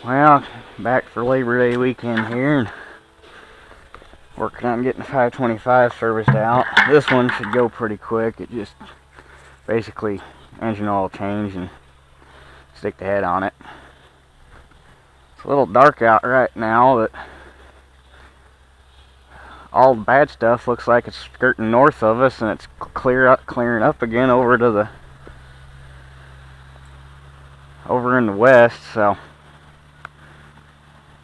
Well, back for Labor Day weekend here, and working on getting the 525 serviced out. This one should go pretty quick. It just basically engine oil change and stick the head on it. It's a little dark out right now, but all the bad stuff looks like it's skirting north of us, and it's clearing up again over in the west. So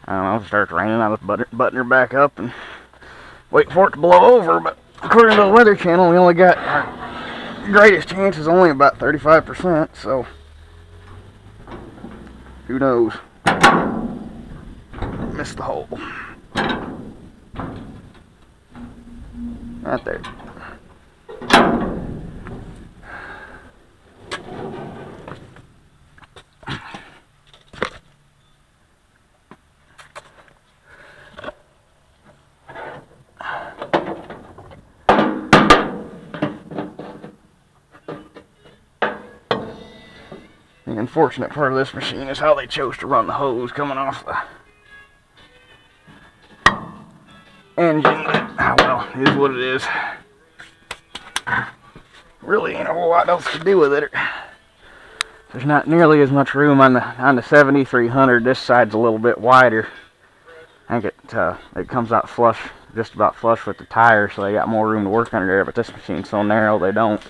I don't know, if it starts raining, I'll just button her back up and wait for it to blow over. But according to the Weather Channel, we only got our greatest chance is only about 35%, so who knows? Missed the hole. Right there. The unfortunate part of this machine is how they chose to run the hose coming off the engine, but well, it is what it is. Really ain't a whole lot else to do with it. There's not nearly as much room on the 7300. This side's a little bit wider. I think it comes out flush, just about flush with the tire, so they got more room to work under there. But this machine's so narrow they don't.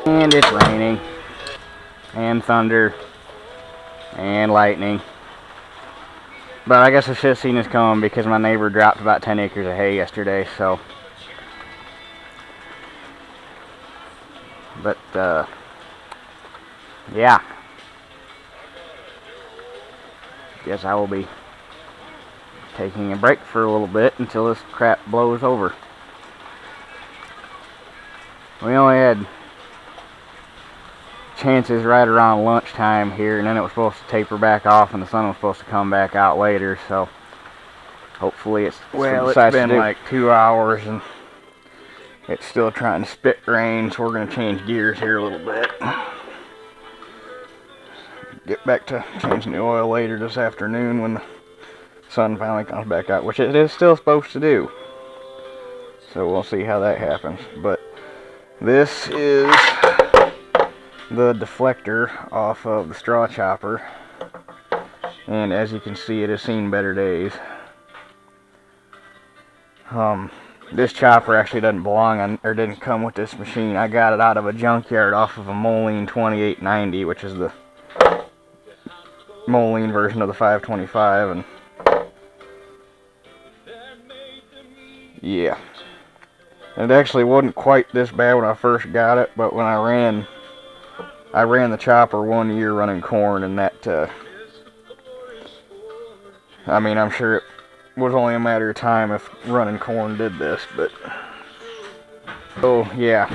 And it's raining, and thunder, and lightning. But I guess I should have seen this coming because my neighbor dropped about 10 acres of hay yesterday, so. But, yeah. Guess I will be taking a break for a little bit until this crap blows over. We only had chances right around lunchtime here, and then it was supposed to taper back off and the sun was supposed to come back out later, so hopefully it's been like 2 hours and it's still trying to spit rain, so we're going to change gears here a little bit. Get back to changing the oil later this afternoon when the sun finally comes back out, which it is still supposed to do, so we'll see how that happens. But this is the deflector off of the straw chopper, and as you can see, it has seen better days. This chopper actually doesn't belong on, or didn't come with this machine. I got it out of a junkyard off of a Moline 2890, which is the Moline version of the 525, and yeah, it actually wasn't quite this bad when I first got it, but when I ran the chopper 1 year running corn, and that, I mean, I'm sure it was only a matter of time if running corn did this, but, oh yeah,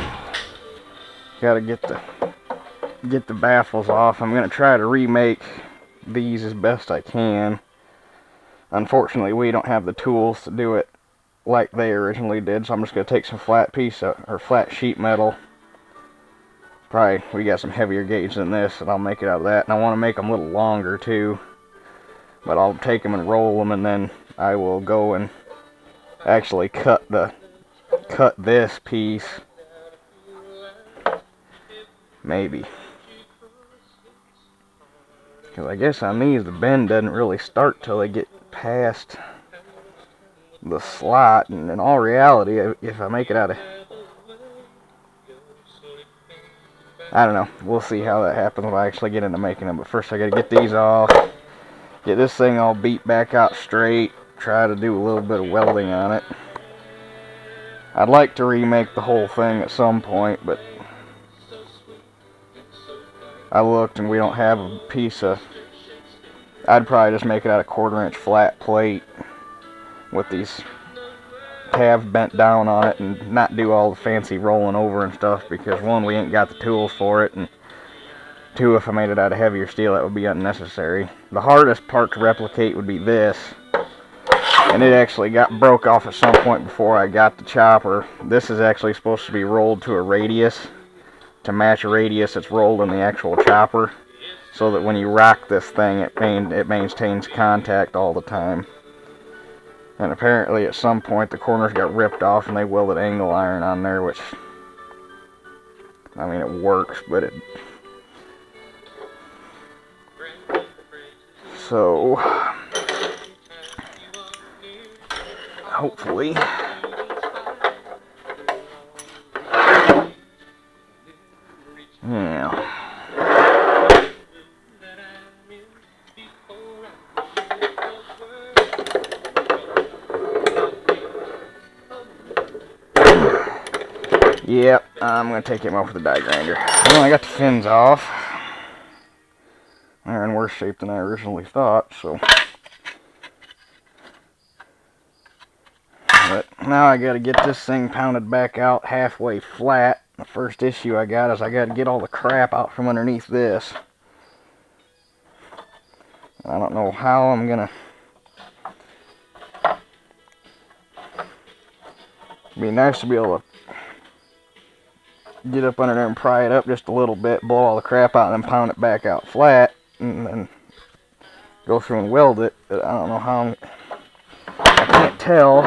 gotta get the baffles off. I'm gonna try to remake these as best I can. Unfortunately, we don't have the tools to do it like they originally did, so I'm just gonna take some flat sheet metal. Probably, we got some heavier gauge than this, and I'll make it out of that. And I want to make them a little longer too, but I'll take them and roll them, and then I will go and actually cut this piece, maybe, because I guess on these the bend doesn't really start till they get past the slot, and in all reality, if I make it out of, I don't know, we'll see how that happens when I actually get into making them. But first I gotta get these off, get this thing all beat back out straight, try to do a little bit of welding on it. I'd like to remake the whole thing at some point, but I looked and we don't have a piece of I'd probably just make it out of 1/4 inch flat plate with these tabs bent down on it and not do all the fancy rolling over and stuff, because one, we ain't got the tools for it, and two, if I made it out of heavier steel, that would be unnecessary. The hardest part to replicate would be this, and it actually got broke off at some point before I got the chopper. This is actually supposed to be rolled to a radius to match a radius that's rolled in the actual chopper, so that when you rock this thing, it maintains contact all the time. And apparently at some point the corners got ripped off and they welded angle iron on there, which, I mean, it works, but it... So, hopefully, yeah. Yep, I'm going to take him off with a die grinder. Well, I got the fins off. They're in worse shape than I originally thought, so. But now I got to get this thing pounded back out halfway flat. The first issue I got is I got to get all the crap out from underneath this. I don't know how I'm going to... It'd be nice to be able to get up under there and pry it up just a little bit, blow all the crap out, and then pound it back out flat, and then go through and weld it. But I don't know how I can't tell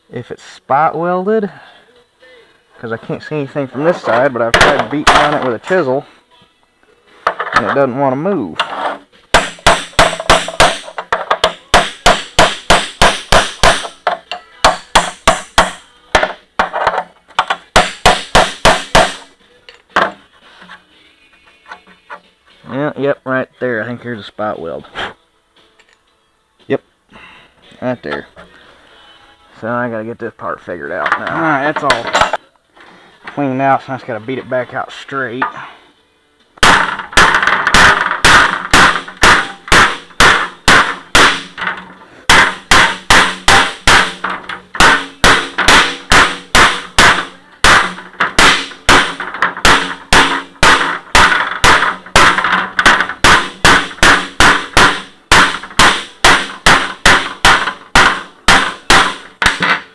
if it's spot welded, because I can't see anything from this side, but I've tried beating on it with a chisel, and it doesn't want to move. Yeah, yep, right there. I think here's a spot weld. Yep, right there. So I gotta get this part figured out now. Alright, that's all cleaned out, so I just gotta beat it back out straight.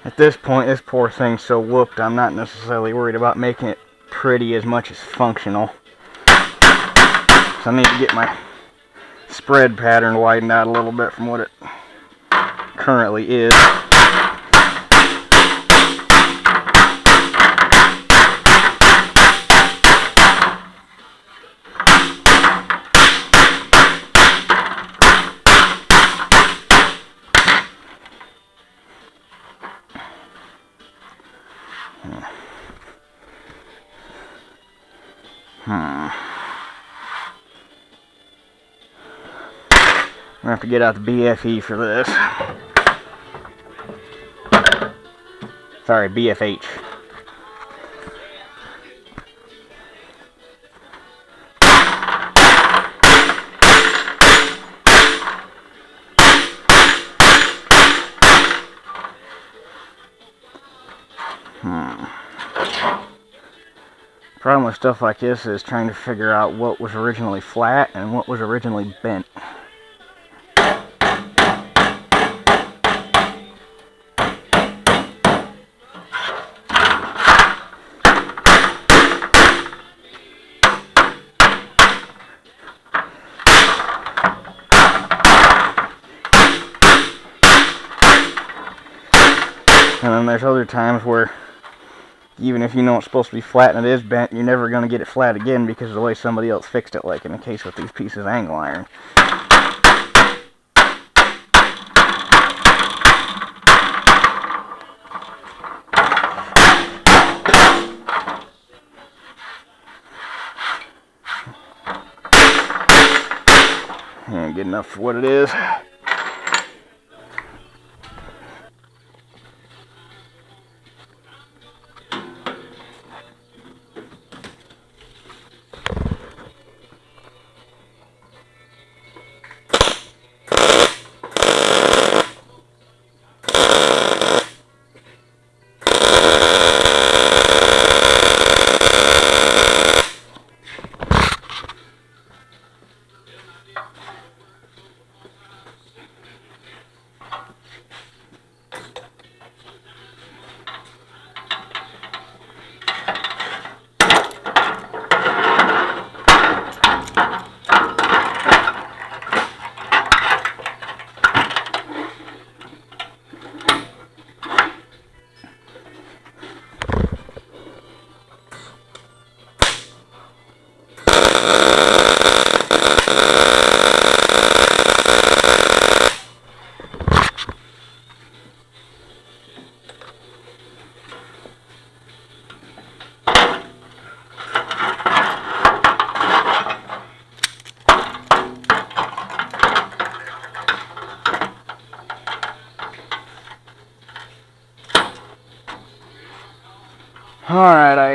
At this point, this poor thing's so whooped, I'm not necessarily worried about making it pretty as much as functional. So I need to get my spread pattern widened out a little bit from what it currently is. I'm gonna have to get out the BFE for this. Sorry, BFH. Problem with stuff like this is trying to figure out what was originally flat and what was originally bent. And then there's other times where even if you know it's supposed to be flat and it is bent, you're never going to get it flat again because of the way somebody else fixed it, like in the case with these pieces of angle iron. Ain't good enough for what it is.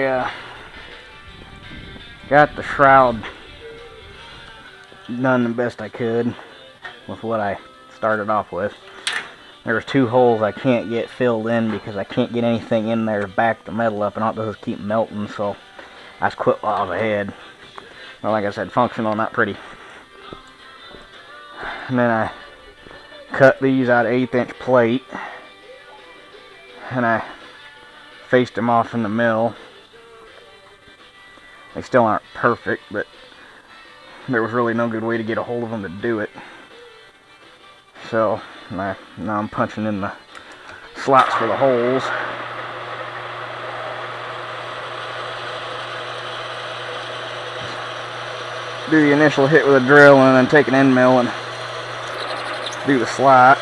I got the shroud done the best I could with what I started off with. There's 2 holes I can't get filled in because I can't get anything in there to back the metal up, and all it does is keep melting, so I just quit while I was ahead. Well, like I said, functional, not pretty. And then I cut these out of 1/8" plate, and I faced them off in the mill. They still aren't perfect, but there was really no good way to get a hold of them to do it. So now I'm punching in the slots for the holes. Do the initial hit with a drill and then take an end mill and do the slot.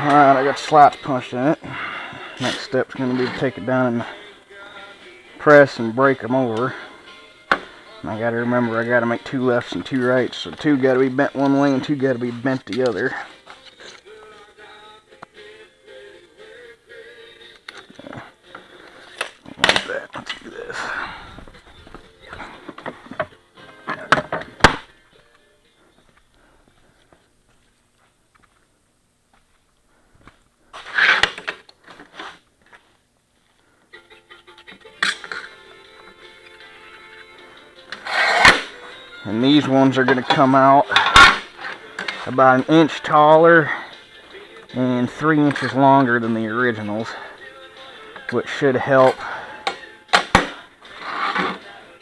Alright, I got the slots punched in it. Next step's going to be to take it down and press and break them over. And I got to remember I got to make 2 lefts and 2 rights. So 2 got to be bent one way and 2 got to be bent the other. Like that. Let's do this. And these ones are going to come out about 1 inch taller and 3 inches longer than the originals, which should help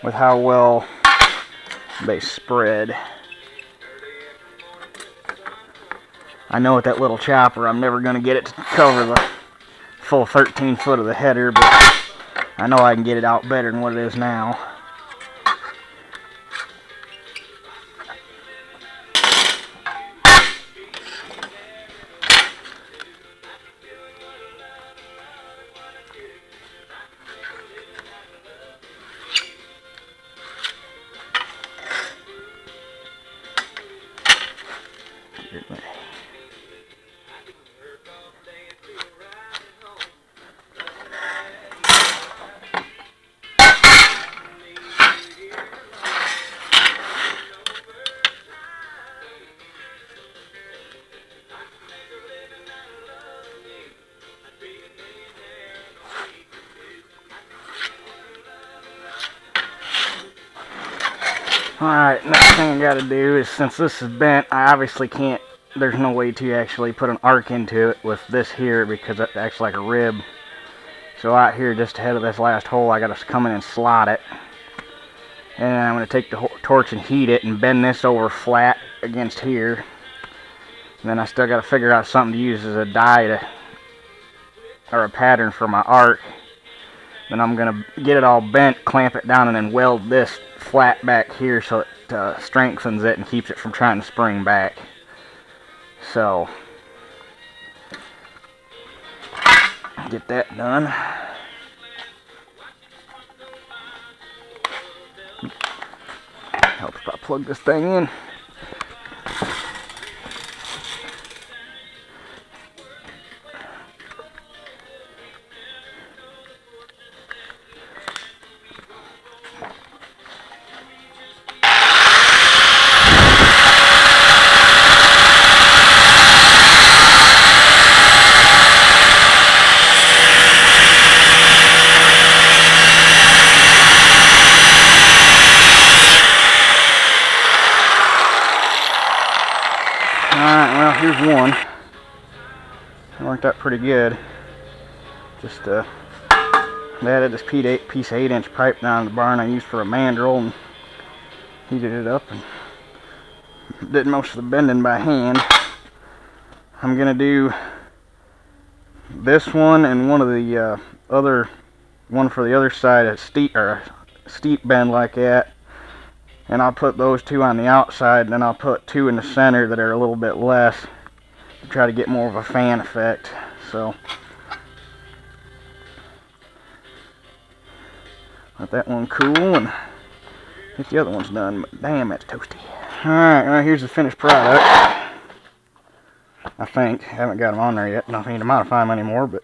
with how well they spread. I know with that little chopper I'm never going to get it to cover the full 13 foot of the header, but I know I can get it out better than what it is now. Alright, next thing I gotta do is, since this is bent, I obviously can't, there's no way to actually put an arc into it with this here because it acts like a rib. So out here just ahead of this last hole, I gotta come in and slot it. And I'm gonna take the torch and heat it and bend this over flat against here. And then I still gotta figure out something to use as a die to, or a pattern for my arc. Then I'm gonna get it all bent, clamp it down, and then weld this flat back here so it strengthens it and keeps it from trying to spring back. So, get that done. Helps if I plug this thing in. Alright, well, here's one. It worked out pretty good. Just added this piece of 8-inch pipe down in the barn I used for a mandrel and heated it up and did most of the bending by hand. I'm gonna do this one and one of the one for the other side, a steep bend like that. And I'll put those two on the outside, and then I'll put two in the center that are a little bit less to try to get more of a fan effect. So let that one cool and get the other ones done. But damn, that's toasty. Alright, well, here's the finished product. I think. I haven't got them on there yet. Don't need to modify them anymore, but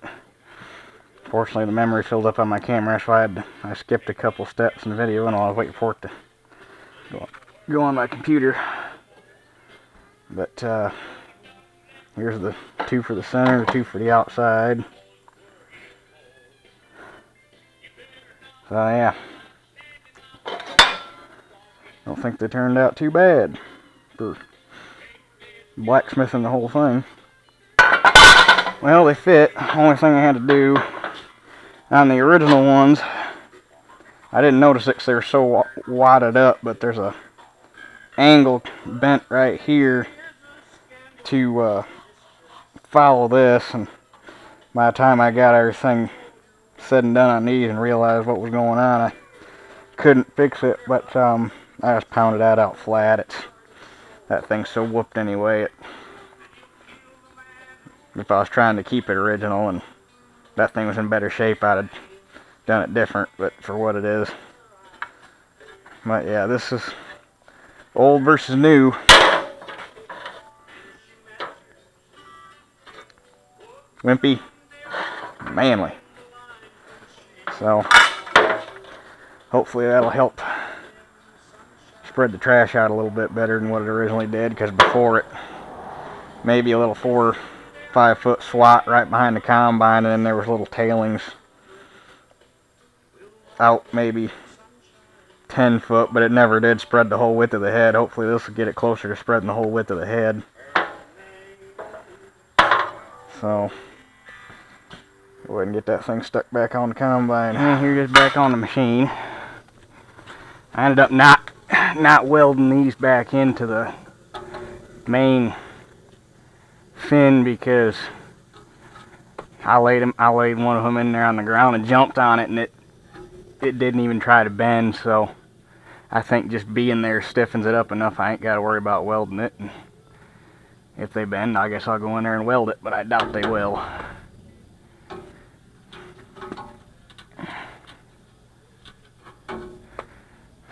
fortunately the memory filled up on my camera, so I skipped a couple steps in the video and I was waiting for it to go on my computer. But here's the two for the center, the two for the outside. So yeah, don't think they turned out too bad for blacksmithing the whole thing. Well, they fit. Only thing I had to do on the original ones, I didn't notice it because they were so wadded up, but there's a angle bent right here to follow this, and by the time I got everything said and done on these and realized what was going on, I couldn't fix it, but I just pounded that out flat. That thing's so whooped anyway. If I was trying to keep it original and that thing was in better shape, I'd have done it different, but for what it is. But yeah, this is old versus new. Wimpy, manly. So hopefully that'll help spread the trash out a little bit better than what it originally did, because before it maybe a little 4 or 5 foot slot right behind the combine, and then there was little tailings out maybe 10 foot, but it never did spread the whole width of the head. Hopefully this will get it closer to spreading the whole width of the head. So go ahead and get that thing stuck back on the combine. And here it is back on the machine. I ended up not welding these back into the main fin because I laid one of them in there on the ground and jumped on it, and it didn't even try to bend. So I think just being there stiffens it up enough. I ain't got to worry about welding it. And if they bend, I guess I'll go in there and weld it, but I doubt they will.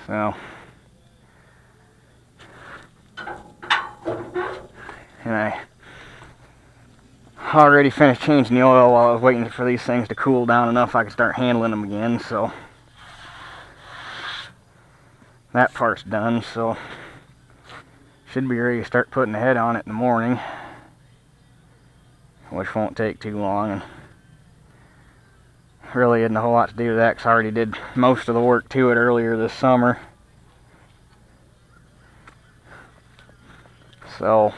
So And I already finished changing the oil while I was waiting for these things to cool down enough I could start handling them again, so that part's done. So should be ready to start putting the head on it in the morning, which won't take too long. And really isn't a whole lot to do with that because I already did most of the work to it earlier this summer. So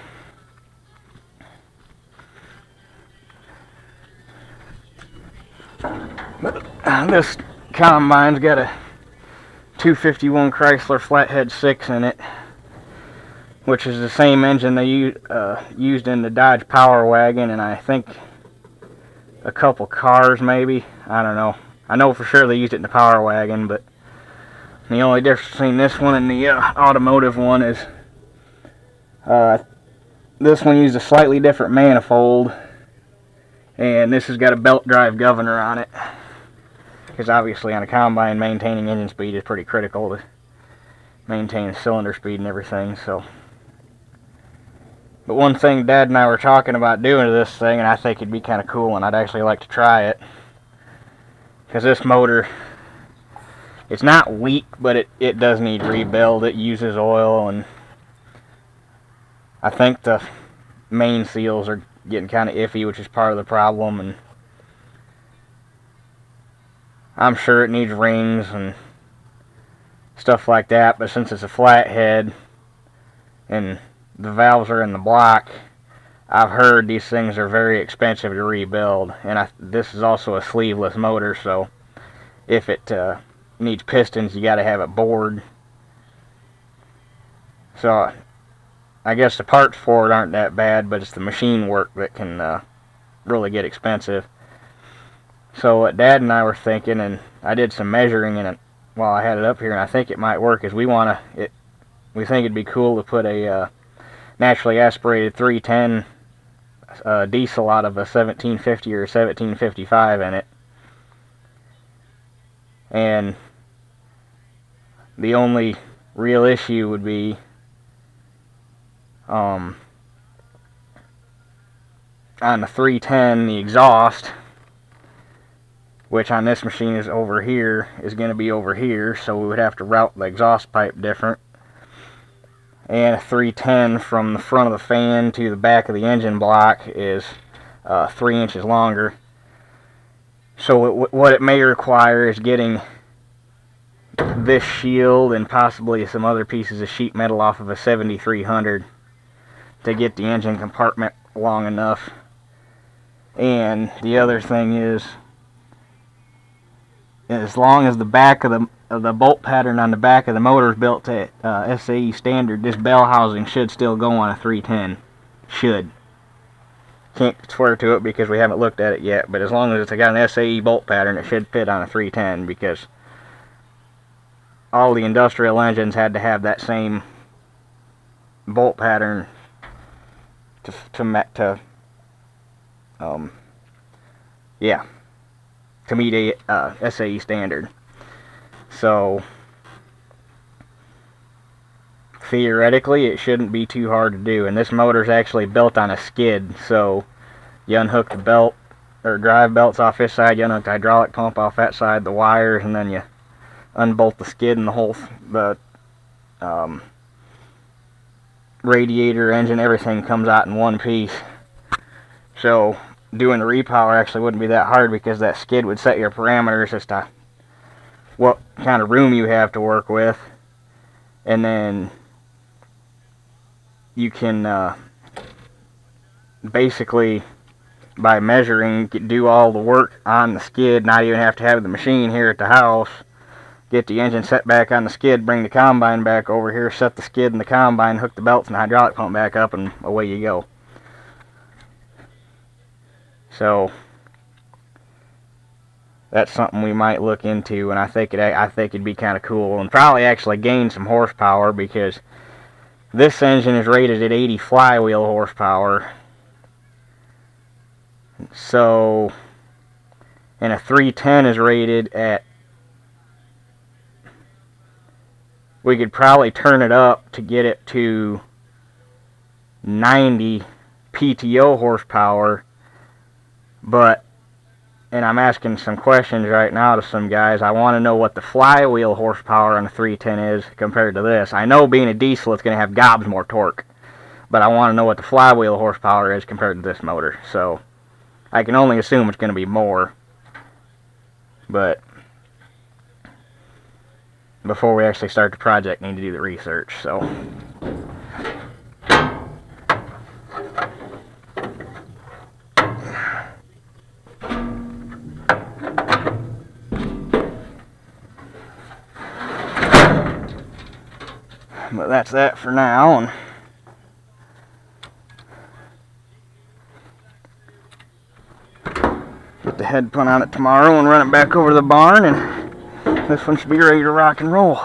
this combine's got a 251 Chrysler Flathead 6 in it, which is the same engine they used in the Dodge Power Wagon, and I think a couple cars maybe. I don't know. I know for sure they used it in the Power Wagon, but the only difference between this one and the automotive one is this one used a slightly different manifold, and this has got a belt drive governor on it, because obviously on a combine maintaining engine speed is pretty critical to maintain cylinder speed and everything. So, but one thing Dad and I were talking about doing to this thing, and I think it'd be kind of cool, and I'd actually like to try it, because this motor, it's not weak, but it does need rebuild. It uses oil, and I think the main seals are getting kind of iffy, which is part of the problem, and I'm sure it needs rings and stuff like that, but since it's a flathead and the valves are in the block, I've heard these things are very expensive to rebuild, and this is also a sleeveless motor, so if it needs pistons, you got to have it bored. So I guess the parts for it aren't that bad, but it's the machine work that can really get expensive. So what Dad and I were thinking, and I did some measuring in it while I had it up here, and I think it might work, is we think it'd be cool to put a naturally aspirated 310 diesel out of a 1750 or 1755 in it. And the only real issue would be on the 310, the exhaust, which on this machine is over here, is going to be over here, so we would have to route the exhaust pipe different. And a 310 from the front of the fan to the back of the engine block is 3 inches longer. So what it may require is getting this shield and possibly some other pieces of sheet metal off of a 7300 to get the engine compartment long enough. And the other thing is, as long as the back of the bolt pattern on the back of the motor is built to SAE standard, this bell housing should still go on a 310. Should. Can't swear to it because we haven't looked at it yet, but as long as it's got an SAE bolt pattern, it should fit on a 310, because all the industrial engines had to have that same bolt pattern to meet a SAE standard. So theoretically it shouldn't be too hard to do, and this motor's actually built on a skid, so you unhook the belt or drive belts off this side, you unhook the hydraulic pump off that side, the wires, and then you unbolt the skid, and the whole radiator, engine, everything comes out in one piece. So doing the repower actually wouldn't be that hard, because that skid would set your parameters as to what kind of room you have to work with, and then you can basically, by measuring, do all the work on the skid, not even have to have the machine here at the house, get the engine set back on the skid, bring the combine back over here, set the skid in the combine, hook the belts and the hydraulic pump back up, and away you go. So that's something we might look into, and I think it'd be kind of cool, and probably actually gain some horsepower, because this engine is rated at 80 flywheel horsepower. So, and a 310 is rated at, we could probably turn it up to get it to 90 PTO horsepower, but, and I'm asking some questions right now to some guys, I want to know what the flywheel horsepower on the 310 is compared to this. I know being a diesel it's going to have gobs more torque, but I want to know what the flywheel horsepower is compared to this motor. So I can only assume it's going to be more, but before we actually start the project, need to do the research. So but that's that for now, and get the head put on it tomorrow and run it back over to the barn, and this one should be ready to rock and roll.